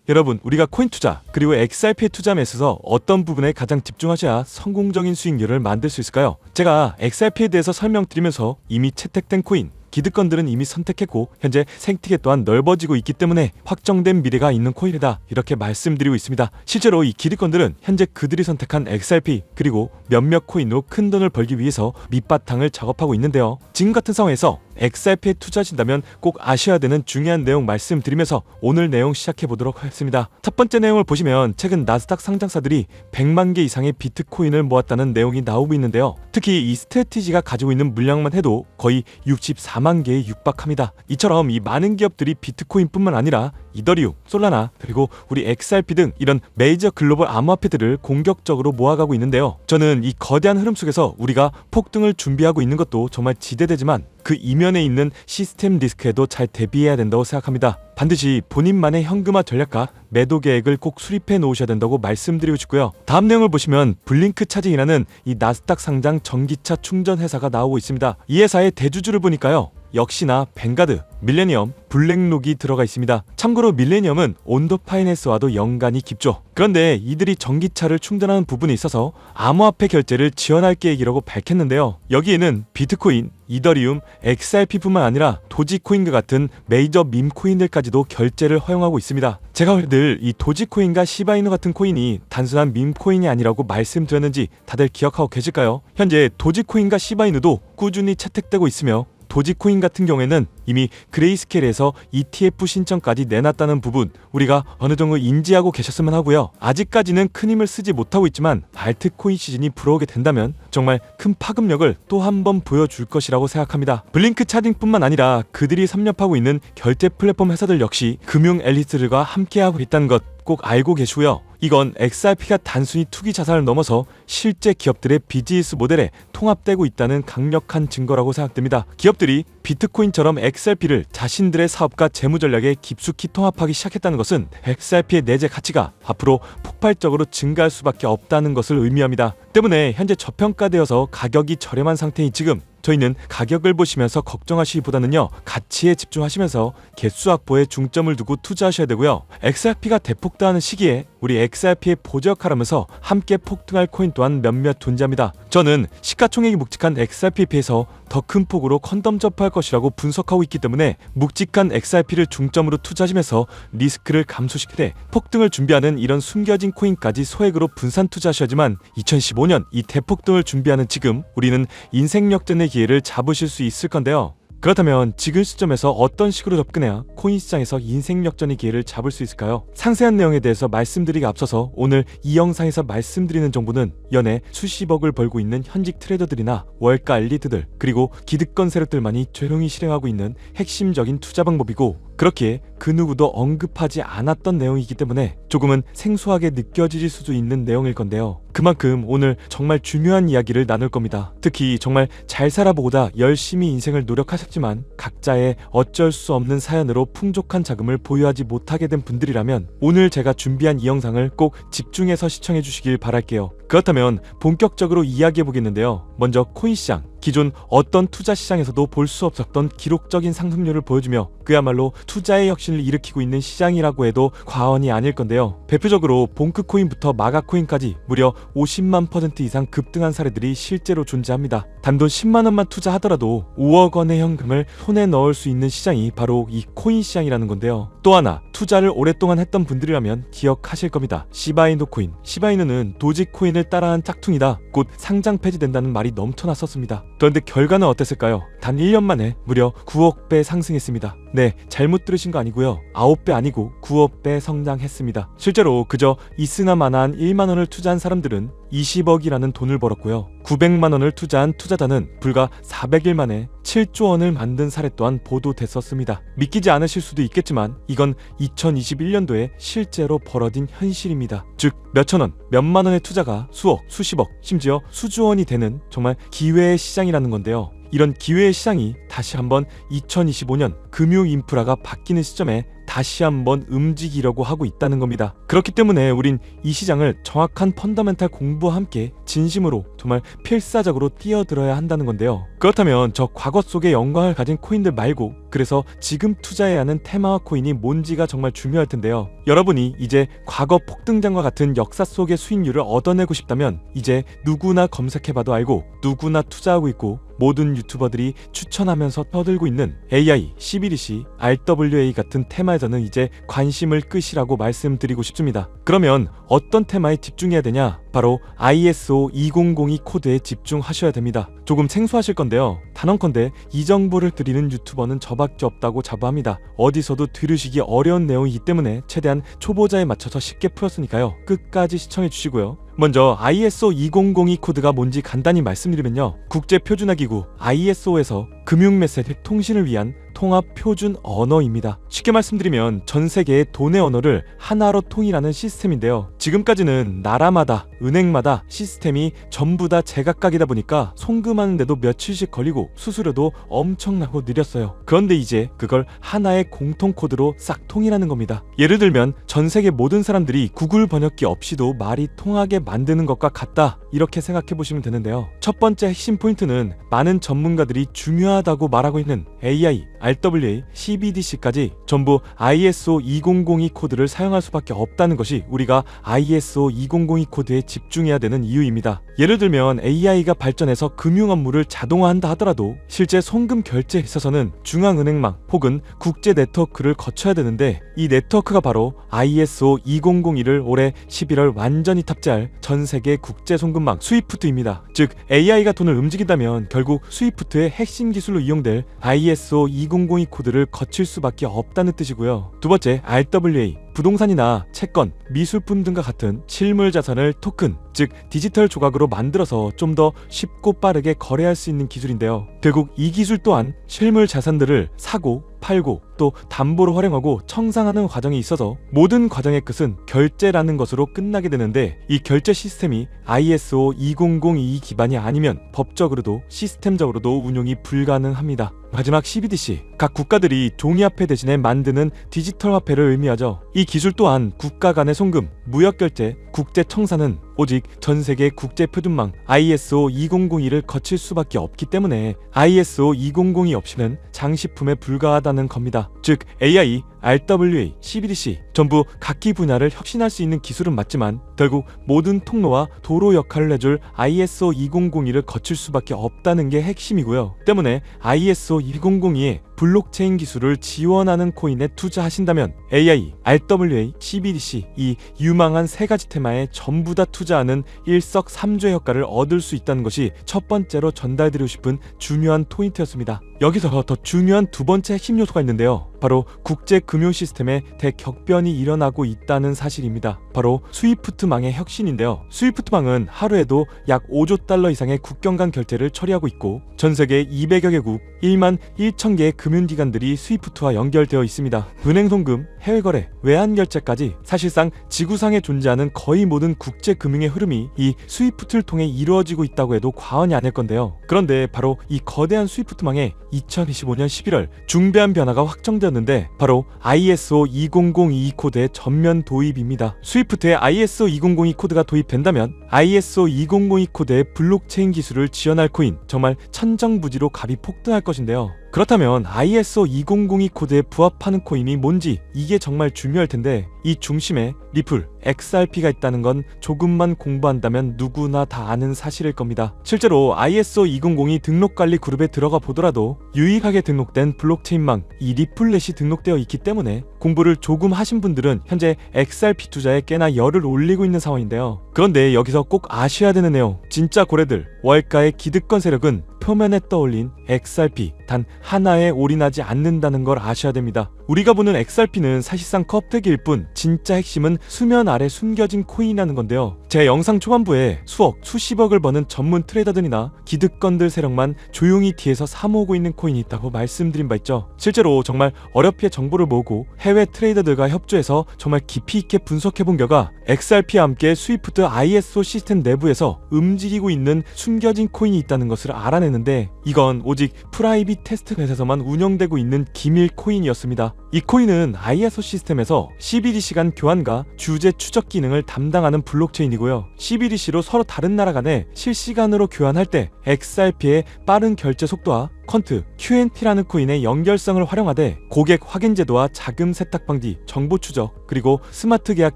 여러분, 우리가 코인 투자 그리고 XRP에 투자함에 있어서 어떤 부분에 가장 집중하셔야 성공적인 수익률을 만들 수 있을까요? 제가 XRP에 대해서 설명드리면서 이미 채택된 코인, 기득권들은 이미 선택했고 현재 생태계 또한 넓어지고 있기 때문에 확정된 미래가 있는 코인이다, 이렇게 말씀드리고 있습니다. 실제로 이 기득권들은 현재 그들이 선택한 XRP 그리고 몇몇 코인으로 큰 돈을 벌기 위해서 밑바탕을 작업하고 있는데요. 지금 같은 상황에서 XRP에 투자하신다면 꼭 아셔야 되는 중요한 내용 말씀드리면서 오늘 내용 시작해 보도록 하겠습니다. 첫 번째 내용을 보시면 최근 나스닥 상장사들이 100만 개 이상의 비트코인을 모았다는 내용이 나오고 있는데요. 특히 이 스트래티지가 가지고 있는 물량만 해도 거의 64만 개에 육박합니다. 이처럼 이 많은 기업들이 비트코인뿐만 아니라 이더리움, 솔라나, 그리고 우리 XRP 등 이런 메이저 글로벌 암호화폐들을 공격적으로 모아가고 있는데요. 저는 이 거대한 흐름 속에서 우리가 폭등을 준비하고 있는 것도 정말 지대되지만 그 이면에 있는 시스템 리스크에도 잘 대비해야 된다고 생각합니다. 반드시 본인만의 현금화 전략과 매도 계획을 꼭 수립해 놓으셔야 된다고 말씀드리고 싶고요. 다음 내용을 보시면 블링크 차징이라는 이 나스닥 상장 전기차 충전 회사가 나오고 있습니다. 이 회사의 대주주를 보니까요, 역시나 뱅가드, 밀레니엄, 블랙록이 들어가 있습니다. 참고로 밀레니엄은 온도 파이낸스와도 연관이 깊죠. 그런데 이들이 전기차를 충전하는 부분에 있어서 암호화폐 결제를 지원할 계획이라고 밝혔는데요. 여기에는 비트코인, 이더리움, XRP뿐만 아니라 도지코인과 같은 메이저 밈코인들까지도 결제를 허용하고 있습니다. 제가 늘 이 도지코인과 시바이누 같은 코인이 단순한 밈코인이 아니라고 말씀드렸는지 다들 기억하고 계실까요? 현재 도지코인과 시바이누도 꾸준히 채택되고 있으며 도지코인 같은 경우에는 이미 그레이스케일에서 ETF 신청까지 내놨다는 부분 우리가 어느 정도 인지하고 계셨으면 하고요. 아직까지는 큰 힘을 쓰지 못하고 있지만 알트코인 시즌이 불어오게 된다면 정말 큰 파급력을 또 한 번 보여줄 것이라고 생각합니다. 블링크 차징뿐만 아니라 그들이 섭렵하고 있는 결제 플랫폼 회사들 역시 금융 엘리트들과 함께하고 있다는 것 꼭 알고 계시고요. 이건 XRP가 단순히 투기 자산을 넘어서 실제 기업들의 비즈니스 모델에 통합되고 있다는 강력한 증거라고 생각됩니다. 기업들이 비트코인처럼 XRP를 자신들의 사업과 재무 전략에 깊숙이 통합하기 시작했다는 것은 XRP의 내재 가치가 앞으로 폭발적으로 증가할 수밖에 없다는 것을 의미합니다. 때문에 현재 저평가되어서 가격이 저렴한 상태인 지금 저희는 가격을 보시면서 걱정하시기보다는요, 가치에 집중하시면서 개수 확보에 중점을 두고 투자하셔야 되고요. XRP가 대폭등하는 시기에 우리 XRP의 보조 역할을 하면서 함께 폭등할 코인 또한 몇몇 존재합니다. 저는 시가총액이 묵직한 XRP에 비해서 더 큰 폭으로 컨덤 점프할 것이라고 분석하고 있기 때문에 묵직한 XRP를 중점으로 투자하시면서 리스크를 감소시키되 폭등을 준비하는 이런 숨겨진 코인까지 소액으로 분산 투자하셔야지만 2015년 이 대폭등을 준비하는 지금 우리는 인생 역전의 기회를 잡으실 수 있을 건데요. 그렇다면 지금 시점에서 어떤 식으로 접근해야 코인 시장에서 인생 역전의 기회를 잡을 수 있을까요? 상세한 내용에 대해서 말씀드리기 앞서서 오늘 이 영상에서 말씀드리는 정보는 연애 수십억을 벌고 있는 현직 트레이더들이나 월가 엘리트들 그리고 기득권 세력들만이 조용히 실행하고 있는 핵심적인 투자 방법이고, 그렇게 그 누구도 언급하지 않았던 내용이기 때문에 조금은 생소하게 느껴질 수도 있는 내용일 건데요. 그만큼 오늘 정말 중요한 이야기를 나눌 겁니다. 특히 정말 잘 살아보고자 열심히 인생을 노력하셨지만 각자의 어쩔 수 없는 사연으로 풍족한 자금을 보유하지 못하게 된 분들이라면 오늘 제가 준비한 이 영상을 꼭 집중해서 시청해 주시길 바랄게요. 그렇다면 본격적으로 이야기해 보겠는데요. 먼저 코인 시장, 기존 어떤 투자 시장에서도 볼 수 없었던 기록적인 상승률을 보여주며 그야말로 투자의 혁신을 일으키고 있는 시장이라고 해도 과언이 아닐 건데요. 대표적으로 봉크코인부터 마가코인까지 무려 50만 % 이상 급등한 사례들이 실제로 존재합니다. 단돈 10만 원만 투자하더라도 5억 원의 현금을 손에 넣을 수 있는 시장이 바로 이 코인 시장이라는 건데요. 또 하나, 투자를 오랫동안 했던 분들이라면 기억하실 겁니다. 시바이누 코인. 시바이누는 도지코인을 따라한 짝퉁이다, 곧 상장 폐지된다는 말이 넘쳐났었습니다. 그런데 결과는 어땠을까요? 단 1년 만에 무려 9억 배 상승했습니다. 네, 잘못 들으신 거 아니고요. 9배 아니고 9억 배 성장했습니다. 실제로 그저 이스나마나한 1만 원을 투자한 사람들은 20억이라는 돈을 벌었고요. 900만 원을 투자한 투자자는 불과 400일 만에 7조 원을 만든 사례 또한 보도됐었습니다. 믿기지 않으실 수도 있겠지만 이건 2021년도에 실제로 벌어진 현실입니다. 즉 몇천 원, 몇만 원의 투자가 수억, 수십억, 심지어 수조 원이 되는 정말 기회의 시장이라는 건데요. 이런 기회의 시장이 다시 한번 2025년 금융 인프라가 바뀌는 시점에 다시 한번 움직이려고 하고 있다는 겁니다. 그렇기 때문에 우린 이 시장을 정확한 펀더멘탈 공부와 함께 진심으로 정말 필사적으로 뛰어들어야 한다는 건데요. 그렇다면 저 과거 속의 영광을 가진 코인들 말고 그래서 지금 투자해야 하는 테마와 코인이 뭔지가 정말 중요할 텐데요. 여러분이 이제 과거 폭등장과 같은 역사 속의 수익률을 얻어내고 싶다면 이제 누구나 검색해봐도 알고 누구나 투자하고 있고 모든 유튜버들이 추천하면서 떠들고 있는 AI, CBDC, RWA 같은 테마에서는 이제 관심을 끄시라고 말씀드리고 싶습니다. 그러면 어떤 테마에 집중해야 되냐? 바로 ISO 2002 코드에 집중하셔야 됩니다. 조금 생소하실 건데요. 단언컨대 이 정보를 드리는 유튜버는 저밖에 없다고 자부합니다. 어디서도 들으시기 어려운 내용이기 때문에 최대한 초보자에 맞춰서 쉽게 풀었으니까요. 끝까지 시청해 주시고요. 먼저 ISO 2002 코드가 뭔지 간단히 말씀드리면요. 국제표준화기구 ISO에서 금융메시지 통신을 위한 통합 표준 언어입니다. 쉽게 말씀드리면 전 세계의 돈의 언어를 하나로 통일하는 시스템인데요. 지금까지는 나라마다 은행마다 시스템이 전부 다 제각각이다 보니까 송금하는데도 며칠씩 걸리고 수수료도 엄청나고 느렸어요. 그런데 이제 그걸 하나의 공통 코드로 싹 통일하는 겁니다. 예를 들면 전 세계 모든 사람들이 구글 번역기 없이도 말이 통하게 만드는 것과 같다, 이렇게 생각해 보시면 되는데요. 첫 번째 핵심 포인트는 많은 전문가들이 중요하다고 말하고 있는 AI, RWA, CBDC까지 전부 ISO 2002 코드를 사용할 수밖에 없다는 것이 우리가 ISO 2002 코드에 집중해야 되는 이유입니다. 예를 들면 AI가 발전해서 금융 업무를 자동화한다 하더라도 실제 송금 결제에 있어서는 중앙은행망 혹은 국제 네트워크를 거쳐야 되는데 이 네트워크가 바로 ISO 2001을 올해 11월 완전히 탑재할 전 세계 국제 송금망 스위프트입니다. 즉 AI가 돈을 움직인다면 결국 스위프트의 핵심 기술로 이용될 ISO 2002 코드를 거칠 수밖에 없다는 뜻이고요. 두 번째, RWA, 부동산이나 채권, 미술품 등과 같은 실물 자산을 토큰, 즉 디지털 조각으로 만들어서 좀 더 쉽고 빠르게 거래할 수 있는 기술인데요. 결국 이 기술 또한 실물 자산들을 사고 팔고 또 담보로 활용하고 청산하는 과정에 있어서 모든 과정의 끝은 결제라는 것으로 끝나게 되는데 이 결제 시스템이 ISO 2002 기반이 아니면 법적으로도 시스템적으로도 운용이 불가능합니다. 마지막 CBDC, 각 국가들이 종이화폐 대신에 만드는 디지털 화폐를 의미하죠. 이 기술 또한 국가 간의 송금, 무역결제, 국제청산은 오직 전세계 국제표준망 ISO 2002를 거칠 수밖에 없기 때문에 ISO 2002 없이는 장식품에 불과하다는 겁니다. 즉 AI, RWA, CBDC 전부 각기 분야를 혁신할 수 있는 기술은 맞지만 결국 모든 통로와 도로 역할을 해줄 ISO 2002를 거칠 수밖에 없다는 게 핵심이고요. 때문에 ISO 2002에 블록체인 기술을 지원하는 코인에 투자하신다면 AI, RWA, CBDC 이 유망한 세 가지 테마에 전부 다 투자하는 일석삼조의 효과를 얻을 수 있다는 것이 첫 번째로 전달드리고 싶은 중요한 포인트였습니다. 여기서 더 중요한 두 번째 핵심 요소가 있는데요. 바로 국제 금융 시스템에 대격변이 일어나고 있다는 사실입니다. 바로 스위프트망의 혁신인데요. 스위프트망은 하루에도 약 5조 달러 이상의 국경 간 결제를 처리하고 있고 전 세계 200여 개국 1만 1천 개의 금융기관들이 스위프트와 연결되어 있습니다. 은행 송금, 해외 거래, 외환 결제까지 사실상 지구상에 존재하는 거의 모든 국제 금융의 흐름이 이 스위프트를 통해 이루어지고 있다고 해도 과언이 아닐 건데요. 그런데 바로 이 거대한 스위프트망에 2025년 11월 중대한 변화가 확정되었는데 바로 ISO 2002 코드의 전면 도입입니다. 스위프트에 ISO 2002 코드가 도입된다면 ISO 2002 코드의 블록체인 기술을 지원할 코인 정말 천정부지로 값이 폭등할 것인데요. 그렇다면 ISO 2002 코드에 부합하는 코인이 뭔지 이게 정말 중요할 텐데 이 중심에 리플, XRP가 있다는 건 조금만 공부한다면 누구나 다 아는 사실일 겁니다. 실제로 ISO 2002 등록관리 그룹에 들어가 보더라도 유익하게 등록된 블록체인망 이 리플렛이 등록되어 있기 때문에 공부를 조금 하신 분들은 현재 XRP 투자에 꽤나 열을 올리고 있는 상황인데요. 그런데 여기서 꼭 아셔야 되는 내용, 진짜 고래들, 월가의 기득권 세력은 표면에 떠올린 XRP 단 하나에 올인하지 않는다는 걸 아셔야 됩니다. 우리가 보는 XRP는 사실상 껍데기일 뿐 진짜 핵심은 수면 아래 숨겨진 코인이라는 건데요. 제 영상 초반부에 수억, 수십억을 버는 전문 트레이더들이나 기득권들 세력만 조용히 뒤에서 사모으고 있는 코인이 있다고 말씀드린 바 있죠. 실제로 정말 어렵게 정보를 모으고 해외 트레이더들과 협조해서 정말 깊이 있게 분석해본 결과 XRP와 함께 스위프트 ISO 시스템 내부에서 움직이고 있는 숨겨진 코인이 있다는 것을 알아내는데 이건 오직 프라이빗 테스트넷에서만 운영되고 있는 기밀 코인이었습니다. 이 코인은 ISO 시스템에서 CBDC 간 교환과 주제 추적 기능을 담당하는 블록체인이고 코인이고요. CBDC로 서로 다른 나라 간에 실시간으로 교환할 때 XRP의 빠른 결제 속도와 퀀트, QNT라는 코인의 연결성을 활용하되 고객 확인 제도와 자금 세탁 방지, 정보 추적, 그리고 스마트 계약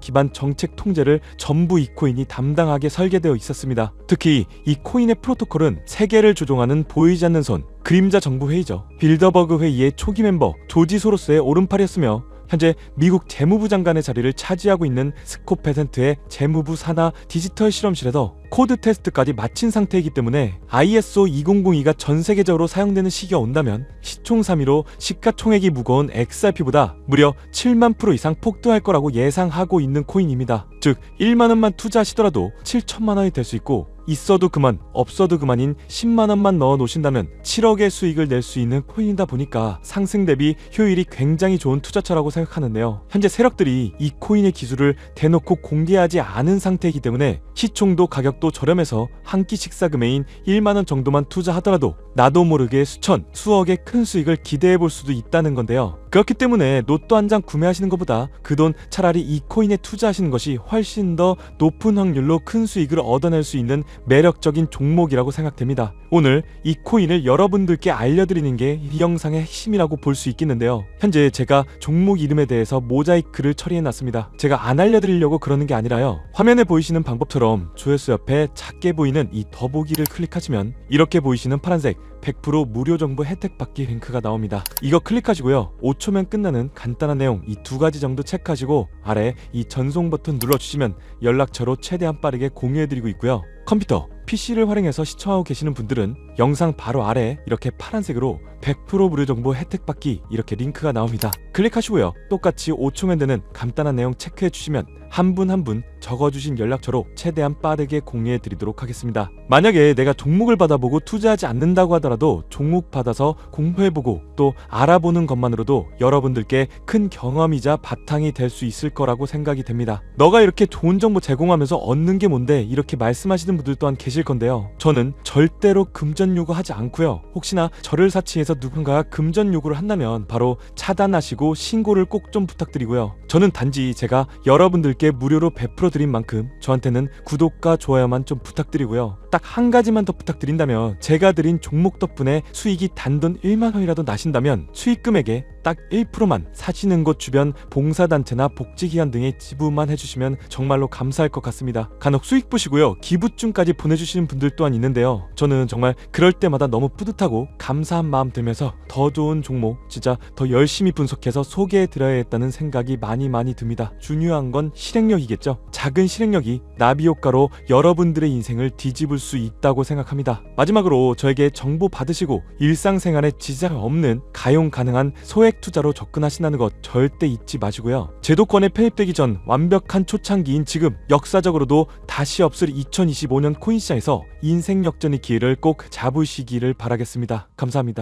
기반 정책 통제를 전부 이 코인이 담당하게 설계되어 있었습니다. 특히 이 코인의 프로토콜은 세계를 조종하는 보이지 않는 손, 그림자 정부 회의죠. 빌더버그 회의의 초기 멤버 조지 소로스의 오른팔이었으며 현재 미국 재무부 장관의 자리를 차지하고 있는 스콧 베센트의 재무부 산하 디지털 실험실에서 코드 테스트까지 마친 상태이기 때문에 ISO 2002가 전 세계적으로 사용되는 시기가 온다면 시총 3위로 시가총액이 무거운 XRP보다 무려 7만 프로 이상 폭등할 거라고 예상하고 있는 코인입니다. 즉 1만 원만 투자하시더라도 7천만 원이 될 수 있고 있어도 그만 없어도 그만인 10만 원만 넣어 놓으신다면 7억의 수익을 낼 수 있는 코인이다 보니까 상승 대비 효율이 굉장히 좋은 투자처라고 생각하는데요. 현재 세력들이 이 코인의 기술을 대놓고 공개하지 않은 상태이기 때문에 시총도 가격도 저렴해서 한 끼 식사 금액인 1만 원 정도만 투자하더라도 나도 모르게 수천, 수억의 큰 수익을 기대해 볼 수도 있다는 건데요. 그렇기 때문에 로또 한 장 구매하시는 것보다 그 돈 차라리 이 코인에 투자하시는 것이 훨씬 더 높은 확률로 큰 수익을 얻어낼 수 있는 매력적인 종목이라고 생각됩니다. 오늘 이 코인을 여러분들께 알려드리는 게 이 영상의 핵심이라고 볼 수 있겠는데요. 현재 제가 종목 이름에 대해서 모자이크를 처리해놨습니다. 제가 안 알려드리려고 그러는 게 아니라요. 화면에 보이시는 방법처럼 조회수 옆에 작게 보이는 이 더보기를 클릭하시면 이렇게 보이시는 파란색 100% 무료 정보 혜택 받기 링크가 나옵니다. 이거 클릭하시고요. 5초면 끝나는 간단한 내용 이 두 가지 정도 체크하시고 아래 이 전송 버튼 눌러주시면 연락처로 최대한 빠르게 공유해드리고 있고요. 컴퓨터, PC를 활용해서 시청하고 계시는 분들은 영상 바로 아래 이렇게 파란색으로 100% 무료 정보 혜택 받기 이렇게 링크가 나옵니다. 클릭하시고요. 똑같이 5초면 되는 간단한 내용 체크해 주시면 한 분 한 분 적어주신 연락처로 최대한 빠르게 공유해 드리도록 하겠습니다. 만약에 내가 종목을 받아보고 투자하지 않는다고 하더라도 종목 받아서 공부해보고 또 알아보는 것만으로도 여러분들께 큰 경험이자 바탕이 될 수 있을 거라고 생각이 됩니다. 너가 이렇게 좋은 정보 제공하면서 얻는 게 뭔데 이렇게 말씀하시는 분들 또한 계실 건데요. 저는 절대로 금전 요구하지 않고요. 혹시나 저를 사칭해서 누군가가 금전 요구를 한다면 바로 차단하시고 신고를 꼭 좀 부탁드리고요. 저는 단지 제가 여러분들께 무료로 베풀어 드린 만큼 저한테는 구독과 좋아요만 좀 부탁드리고요. 딱 한 가지만 더 부탁드린다면 제가 드린 종목 덕분에 수익이 단돈 1만 원이라도 나신다면 수익 금액의 딱 1%만 사시는 곳 주변 봉사단체나 복지기관 등에 지불만 해주시면 정말로 감사할 것 같습니다. 간혹 수익 보시고요. 기부증까지 보내주시는 분들 또한 있는데요. 저는 정말 그럴 때마다 너무 뿌듯하고 감사한 마음 들면서 더 좋은 종목 진짜 더 열심히 분석해서 소개해드려야겠다는 생각이 많이 듭니다. 중요한 건 실행력이겠죠. 작은 실행력이 나비 효과로 여러분들의 인생을 뒤집을 수 있다고 생각합니다. 마지막으로 저에게 정보 받으시고 일상생활에 지장 없는 가용 가능한 소액 투자로 접근하신다는 것 절대 잊지 마시고요. 제도권에 편입되기 전 완벽한 초창기인 지금 역사적으로도 다시 없을 2025년 코인 시장에서 인생 역전의 기회를 꼭 잡으시기를 바라겠습니다. 감사합니다.